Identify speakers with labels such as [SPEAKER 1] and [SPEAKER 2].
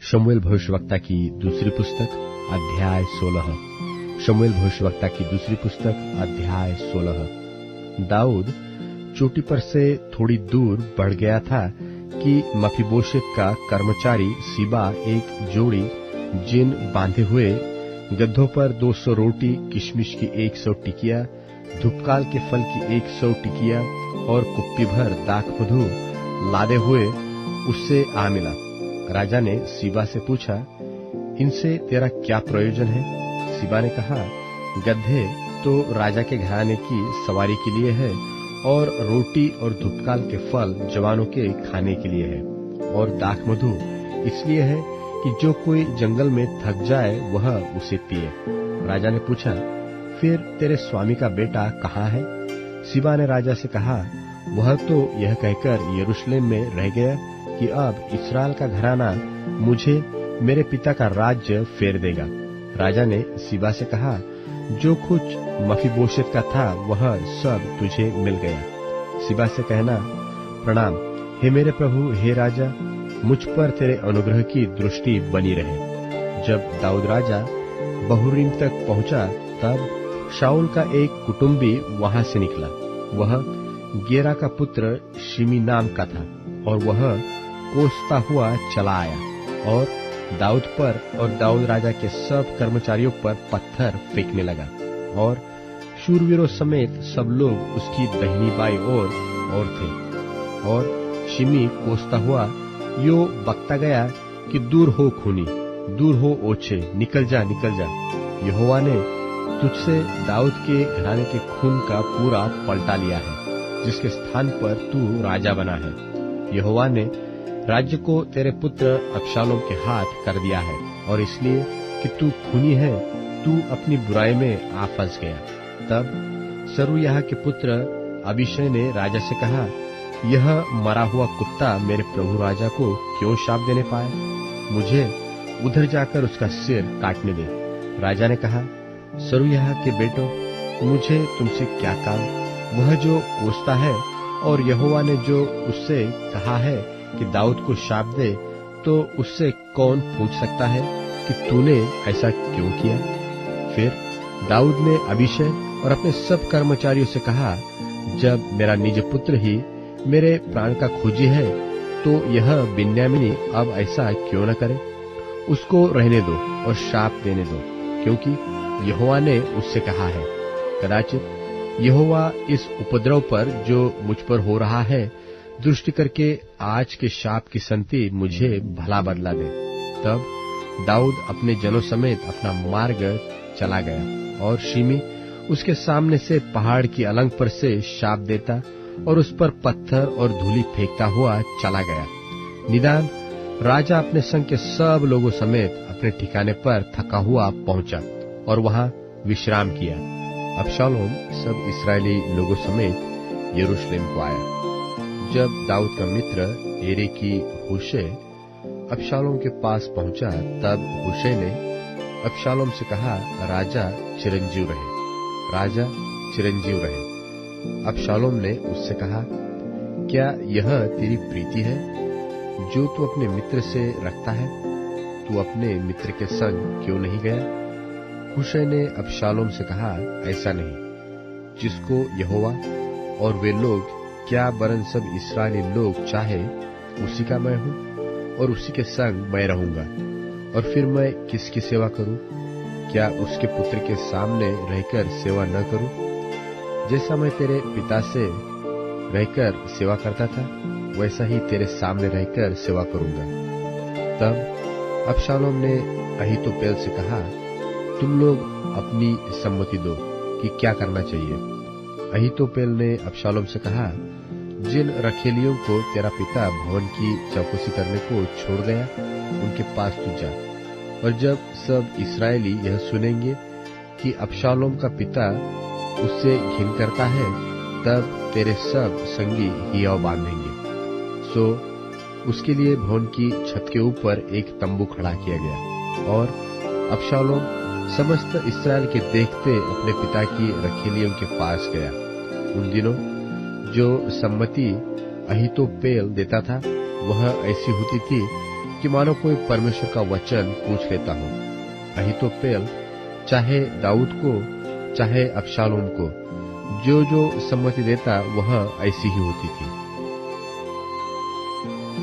[SPEAKER 1] शमूएल भविष्यवक्ता की दूसरी पुस्तक अध्याय 16। शमूएल भविष्यवक्ता की दूसरी पुस्तक अध्याय 16। दाऊद चोटी पर से थोड़ी दूर बढ़ गया था कि मफीबोशेत का कर्मचारी सीबा एक जोड़ी जिन बांधे हुए गड्ढों पर 200 रोटी, किशमिश की 100 टिकिया, धूपकाल के फल की 100 टिकिया और कुप्पी भर दाखमधु लादे हुए उससे आ मिला। राजा ने सीबा से पूछा, इनसे तेरा क्या प्रयोजन है? सीबा ने कहा, गड्ढे तो राजा के घराने की सवारी के लिए है और रोटी और धूपकाल के फल जवानों के खाने के लिए है, और दाखमधु इसलिए है कि जो कोई जंगल में थक जाए वह उसे पिए। राजा ने पूछा, फिर तेरे स्वामी का बेटा कहाँ है? सीबा ने राजा से कहा, वह तो यह कहकर यरूशलेम में रह गया कि अब इस्राएल का घराना मुझे मेरे पिता का राज्य फेर देगा। राजा ने सीबा से कहा, जो कुछ मफीबोशेत का था वह सब तुझे मिल गया। सीबा से कहना, प्रणाम हे मेरे प्रभु, हे राजा, मुझ पर तेरे अनुग्रह की दृष्टि बनी रहे। जब दाऊद राजा बहूरीम तक पहुंचा तब शाऊल का एक कुटुंबी वहां से निकला। वह गेरा का पुत्र शिमी नाम का था और वह कोसता हुआ चला आया और दाऊद पर और दाऊद राजा के सब कर्मचारियों पर पत्थर फेंकने लगा, और शूरवीरों समेत सब लोग उसकी दाहिनी बाई ओर थे। और शिमी कोसता हुआ यो बकता गया कि दूर हो खूनी, दूर हो ओछे, निकल जा निकल जा। यहोवा ने तुझसे दाऊद के घराने के खून का पूरा पलटा लिया है, जिसके स्थान पर तू राजा बना है। यहोवा ने राज्य को तेरे पुत्र अबशालोम के हाथ कर दिया है, और इसलिए कि तू खूनी है, तू अपनी बुराई में आ फंस गया। तब सरूयाह के पुत्र अबीशै ने राजा से कहा, यह मरा हुआ कुत्ता मेरे प्रभु राजा को क्यों शाप देने पाए? मुझे उधर जाकर उसका सिर काटने दे। राजा ने कहा, सरूयाह के बेटो, मुझे तुमसे क्या काम? वह जो कोसता है और यहोवा ने जो उससे कहा है कि दाऊद को शाप दे, तो उससे कौन पूछ सकता है कि तूने ऐसा क्यों किया? फिर दाऊद ने अबीशै और अपने सब कर्मचारियों से कहा, जब मेरा निज पुत्र ही मेरे प्राण का खोजी है, तो यह बिन्यामीनी अब ऐसा क्यों न करे? उसको रहने दो और शाप देने दो, क्योंकि यहोवा ने उससे कहा है। कदाचित यहोवा इस उपद्रव पर जो मुझ पर हो रहा है दृष्टि करके आज के शाप की संति मुझे भला बदला दे। तब दाऊद अपने जनों समेत अपना मार्ग चला गया, और शिमी उसके सामने से पहाड़ की अलंग पर से शाप देता और उस पर पत्थर और धूलि फेंकता हुआ चला गया। निदान राजा अपने संग के सब लोगों समेत अपने ठिकाने पर थका हुआ पहुंचा और वहां विश्राम किया। अबशालोम सब इस्राएली लोगों समेत यरूशलेम को आया। जब दाऊद का मित्र एरेकी हुशै अबशालोम के पास पहुंचा, तब हुशै ने अबशालोम से कहा, राजा चिरंजीव रहे, राजा चिरंजीव रहे। अबशालोम ने उससे कहा, क्या यह तेरी प्रीति है जो तू अपने मित्र से रखता है? तू अपने मित्र के संग क्यों नहीं गया? हुशै ने अबशालोम से कहा, ऐसा नहीं, जिसको यहोवा और वे लोग क्या वरन सब इस्राएली लोग चाहे उसी का मैं हूँ, और उसी के संग मैं रहूंगा। और फिर मैं किसकी सेवा करूं? क्या उसके पुत्र के सामने रहकर सेवा न करूं? जैसा मैं तेरे पिता से रहकर सेवा करता था, वैसा ही तेरे सामने रहकर सेवा करूंगा। तब अबशालोम ने अहीतोपेल से कहा, तुम लोग अपनी सम्मति दो कि क्या करना चाहिए। अहीतोपेल ने अबशालोम से कहा, जिन रखेलियों को तेरा पिता भवन की चौकसी करने को छोड़ गया, उनके पास तू जा। और जब सब इस्राएली यह सुनेंगे कि अबशालोम का पिता उससे घिन करता है, तब तेरे सब संगी हियाव बांधेंगे। सो उसके लिए भवन की छत के ऊपर एक तंबू खड़ा किया गया, और अबशालोम समस्त इस्राएल के देखते अपने पिता की रखेलियों के पास गया। उन दिनों जो सम्मति अहीतोपेल देता था वह ऐसी होती थी कि मानो कोई परमेश्वर का वचन पूछ लेता हो। अहीतोपेल चाहे दाऊद को चाहे अबशालोम को जो जो सम्मति देता वह ऐसी ही होती थी।